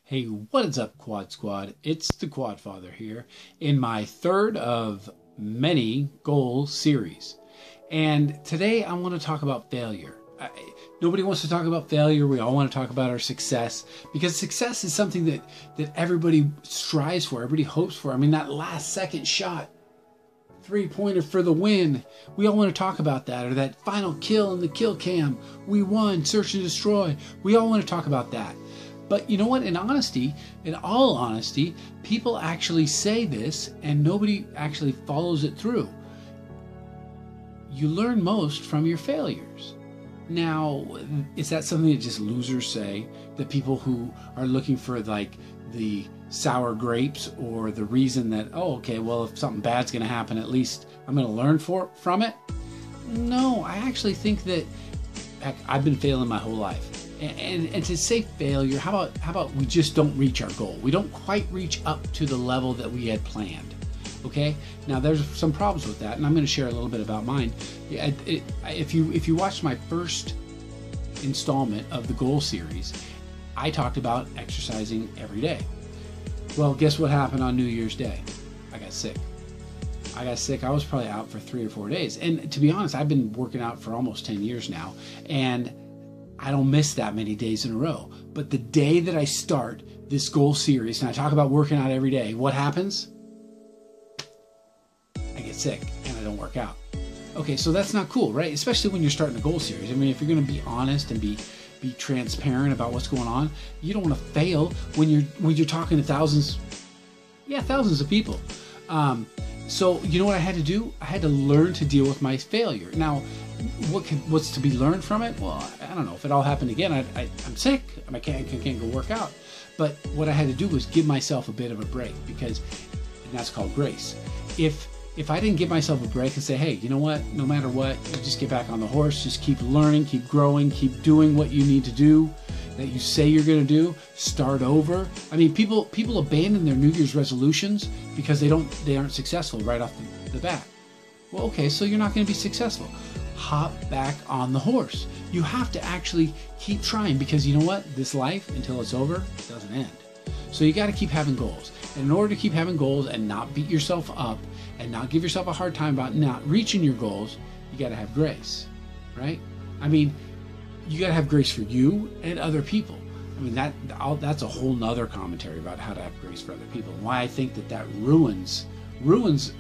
Hey, what is up, Quad Squad? It's the Quad Father here in my third of many goal series. And today I want to talk about failure. Nobody wants to talk about failure. We all want to talk about our success because success is something that everybody strives for, everybody hopes for. I mean, that last second shot, three-pointer for the win. We all want to talk about that, or that final kill in the kill cam. We won, search and destroy. We all want to talk about that. But you know what? In all honesty, people actually say this and nobody actually follows it through. You learn most from your failures. Now, is that something that just losers say? That people who are looking for like the sour grapes, or the reason that, oh, okay, well, if something bad's going to happen, at least I'm going to learn from it? No, I actually think that, heck, I've been failing my whole life. And to say failure, how about we just don't reach our goal? We don't quite reach up to the level that we had planned. Okay, now there's some problems with that, and I'm going to share a little bit about mine. If you watched my first installment of the goal series, I talked about exercising every day. Well, guess what happened on New Year's Day? I got sick. I was probably out for 3 or 4 days. And to be honest, I've been working out for almost 10 years now, and I don't miss that many days in a row. But the day that I start this goal series, and I talk about working out every day, what happens? I get sick and I don't work out. Okay, so that's not cool, right? Especially when you're starting a goal series. I mean, if you're going to be honest and be transparent about what's going on, you don't want to fail when you're talking to thousands of people. So you know what I had to do? I had to learn to deal with my failure. Now, what's to be learned from it? Well, I don't know. If it all happened again, I'm sick. I can't go work out. But what I had to do was give myself a bit of a break, and that's called grace. If I didn't give myself a break and say, hey, you know what? No matter what, you just get back on the horse. Just keep learning, keep growing, keep doing what you need to do, that you say you're going to do. Start over. I mean, people abandon their New Year's resolutions because they aren't successful right off the bat. Well, okay, so you're not going to be successful. Hop back on the horse. You have to actually keep trying, because you know what? This life, until it's over, doesn't end. So you got to keep having goals. And in order to keep having goals and not beat yourself up and not give yourself a hard time about not reaching your goals, you got to have grace, right? I mean, you got to have grace for you and other people. I mean, that's a whole nother commentary about how to have grace for other people, and why I think that ruins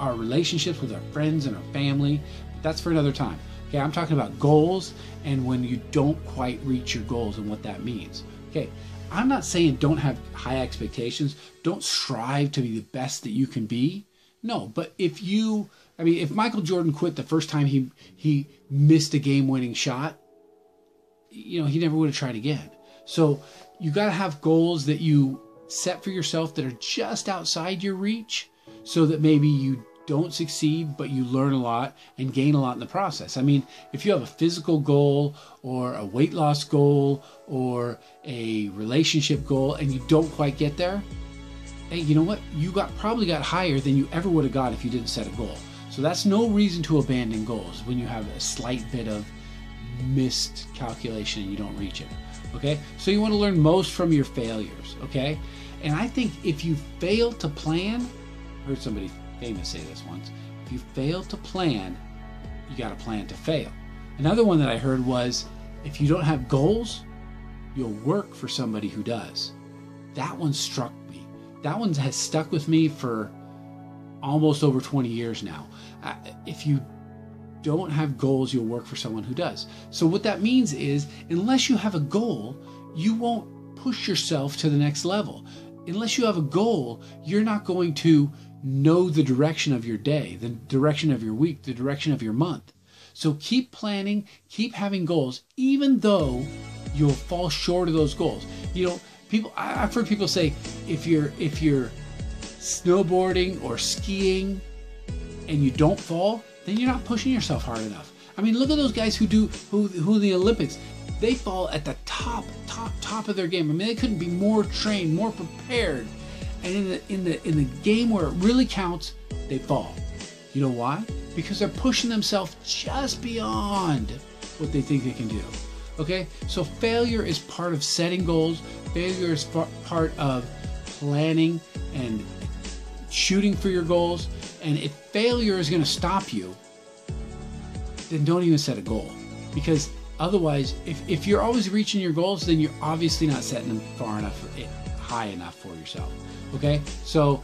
our relationships with our friends and our family. But that's for another time. Okay, I'm talking about goals and when you don't quite reach your goals and what that means. Okay, I'm not saying don't have high expectations, don't strive to be the best that you can be. No, but if Michael Jordan quit the first time he missed a game-winning shot, he never would have tried again. So you got to have goals that you set for yourself that are just outside your reach, so that maybe you don't succeed, but you learn a lot and gain a lot in the process. I mean, if you have a physical goal or a weight loss goal or a relationship goal and you don't quite get there, hey, you know what? You probably got higher than you ever would have got if you didn't set a goal. So that's no reason to abandon goals when you have a slight bit of missed calculation and you don't reach it. Okay? So you want to learn most from your failures. Okay? And I think if you fail to plan, I heard somebody famous say this once, if you fail to plan, you got to plan to fail. Another one that I heard was, if you don't have goals, you'll work for somebody who does. That one struck me. That one has stuck with me for almost over 20 years now. If you don't have goals, you'll work for someone who does. So what that means is, unless you have a goal, you won't push yourself to the next level. Unless you have a goal, you're not going to know the direction of your day, the direction of your week, the direction of your month. So keep planning, keep having goals, even though you'll fall short of those goals. I've heard people say, if you're snowboarding or skiing and you don't fall, then you're not pushing yourself hard enough. I mean, look at those guys who in the Olympics, they fall at the top of their game. I mean, they couldn't be more trained, more prepared. And in the game where it really counts, they fall. You know why? Because they're pushing themselves just beyond what they think they can do. Okay, so failure is part of setting goals. Failure is part of planning and shooting for your goals. And if failure is going to stop you, then don't even set a goal. Because otherwise, if you're always reaching your goals, then you're obviously not setting them far enough, high enough for yourself. Okay, so,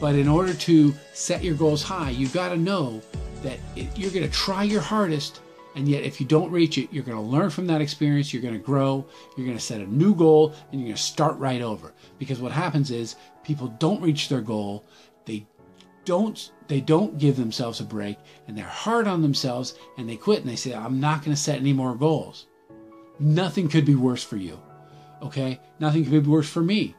but in order to set your goals high, you've got to know that you're going to try your hardest. And yet, if you don't reach it, you're going to learn from that experience, you're going to grow, you're going to set a new goal, and you're going to start right over. Because what happens is people don't reach their goal, they don't give themselves a break, and they're hard on themselves, and they quit, and they say, I'm not going to set any more goals. Nothing could be worse for you, okay? Nothing could be worse for me.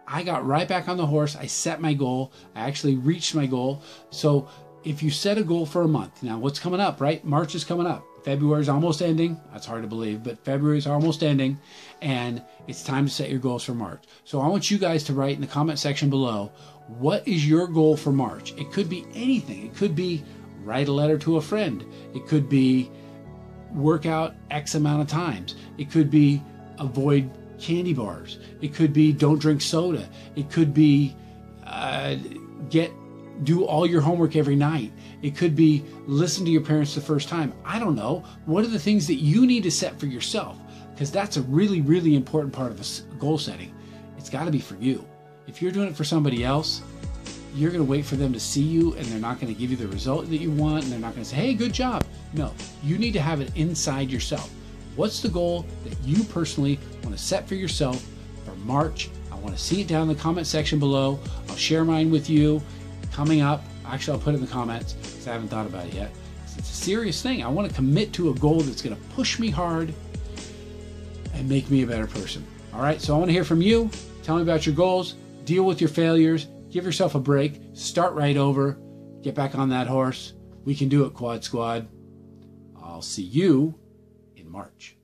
I got right back on the horse, I set my goal, I actually reached my goal. So if you set a goal for a month, now what's coming up, right? March is coming up. February is almost ending. That's hard to believe, but February is almost ending, and it's time to set your goals for March. So I want you guys to write in the comment section below, what is your goal for March? It could be anything. It could be write a letter to a friend. It could be work out X amount of times. It could be avoid candy bars. It could be don't drink soda. It could be do all your homework every night. It could be listen to your parents the first time. I don't know. What are the things that you need to set for yourself? Because that's a really, really important part of goal setting. It's got to be for you. If you're doing it for somebody else, you're going to wait for them to see you, and they're not going to give you the result that you want, and they're not going to say, hey, good job. No, you need to have it inside yourself. What's the goal that you personally want to set for yourself for March? I want to see it down in the comment section below. I'll share mine with you coming up. Actually, I'll put it in the comments because I haven't thought about it yet. It's a serious thing. I want to commit to a goal that's going to push me hard and make me a better person. All right, so I want to hear from you. Tell me about your goals. Deal with your failures. Give yourself a break. Start right over. Get back on that horse. We can do it, Quad Squad. I'll see you in March.